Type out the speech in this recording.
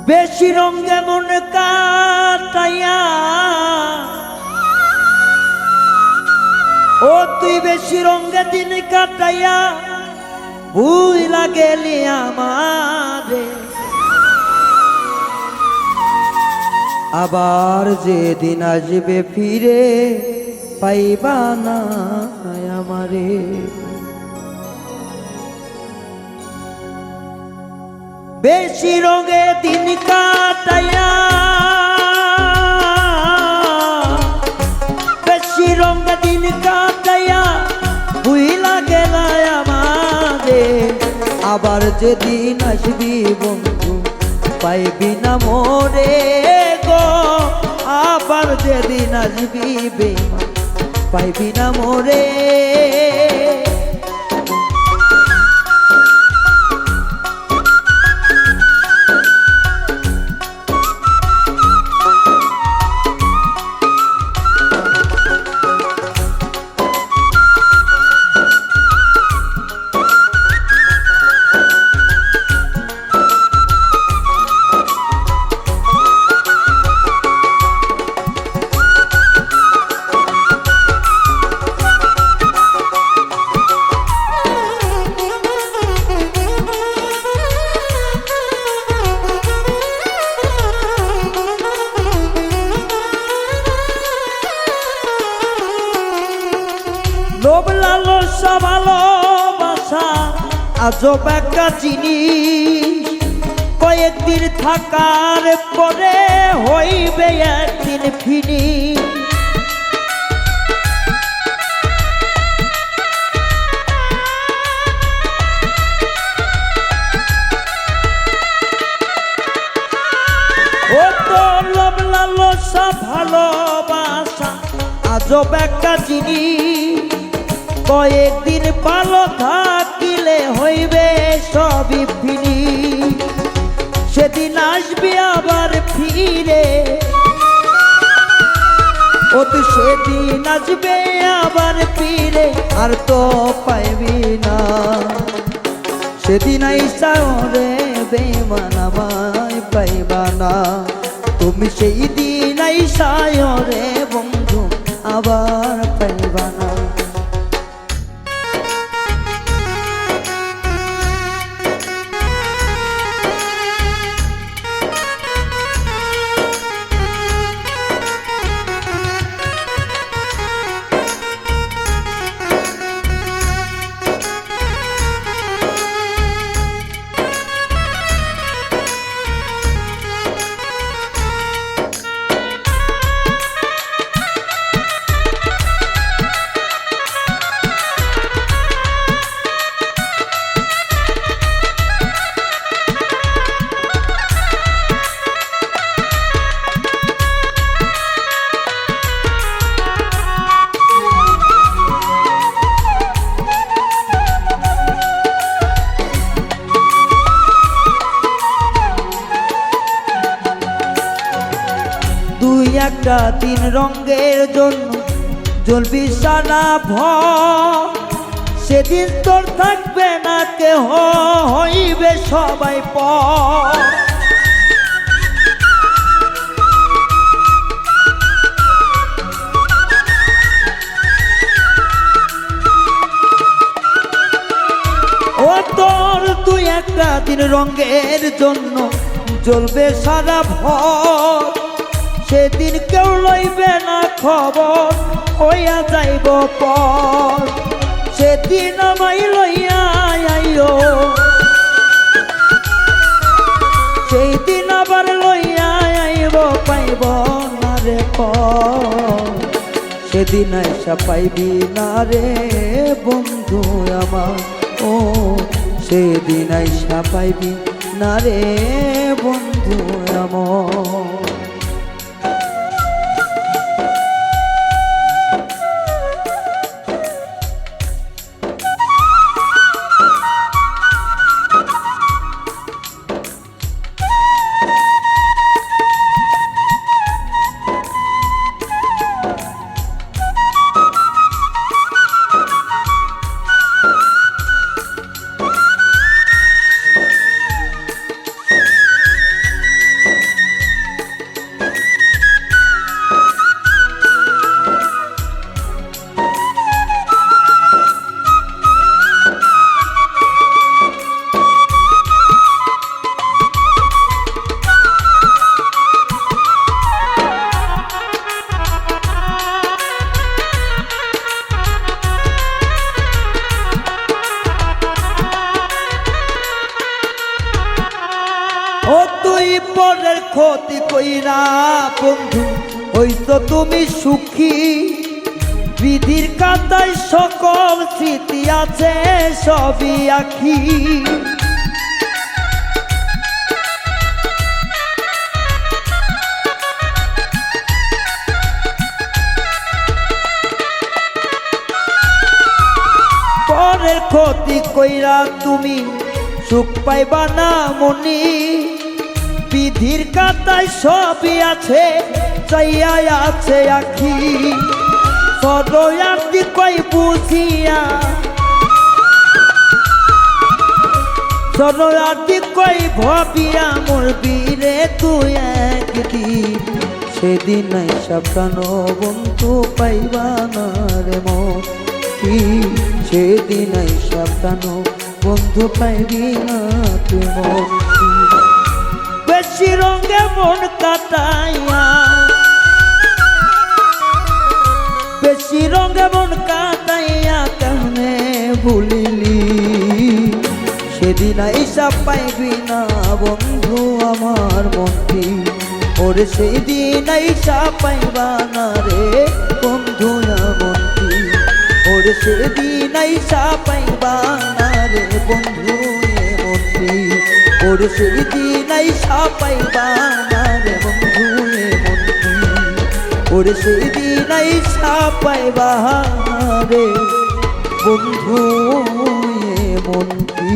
বেশি রঙে মন কাটাইয়া ও তুই বেশি রঙে দিন কাটাইয়া ভুইলা গেলি আমারে আবার যেদিন আসবে ফিরে পাইবা না আমারে বেশি রঙে দিন কাটাইয়া বেশি রঙে দিন কাটাইয়া ভুইলা গেলা আমারে আবার যেদিন আসবি বন্ধু পাইবি না মোরে গো আবার যেদিন আসবি বেমা পাইবি না মোরে লোভ লালসা ভালোবাসা আজব একটা জিনিস কয়েকদিন থাকার পরে হইবে একদিন ফিনিশ ও তো লোভ লালসা ভালোবাসা আজব একটা জিনিস কয়েকদিন ভালো থাকিলে হইবে সবই ফিনি সেদিন আসবি আবার ফিরে ও তুই সেদিন আসবে আবার ফিরে আর তো পাইবি না সেদিন আইসা রে বেমান আমায় পাইবা না তুমি সেই দিন আইসা রে বন্ধু আবার পাইবা না একটা দিন রঙের জন্য জ্বলবি সারা ভর সেদিন তোর থাকবে না কেহ হইবে সবাই পর ও তোর তুই একটা দিন রঙের জন্য জ্বলবে সারা ভর সেদিন কেউ লইবে না খবর হইয়া যাইব পর সেদিন আমায় লইয়া আইও সেই দিন আবার লইয়া আইব পাইব না রে পর সেদিন আইসা পাইবি না রে বন্ধু আমার ও সেদিন আইসা পাইবি না রে বন্ধু আমার পরের ক্ষতি কইরা বন্ধু হইতো তুমি সুখী বিধির কাতায় সকল স্মৃতি আছে সবই আঁকি পরের ক্ষতি কইরা তুমি সুখ পাইবা না মনি বিধির কাতায় সবই আছে চাইয়া আছে আখি সদয়ার্থী কই বুঝিয়া সদয়ার্থী কই ভাবিয়া মোর বীরে তুই একদিন সেদিন নাই সাবধানো বন্ধু পাইবা না রে মতি সেদিন নাই সাবধানো বন্ধু পাইবি না তুই মতি বেশি রঙে মন কাটাইয়া বেশি রঙে মন কাটাইয়া কেমনে ভুলিলি সেদিন হিসাব পাইবি না বন্ধু আমার মন্ত্রী ওরে সেদিন হিসাব পাইবা না রে বন্ধু মন্ত্রী ওরে সেদিন হিসাব পাইবা না রে বন্ধু মন্ত্রী ওরে সেদিন হিসাব পাইবা না রে বন্ধু মন্ত্রী ওরে সেদিন হিসাব পাইবা রে বন্ধু মন্ত্রী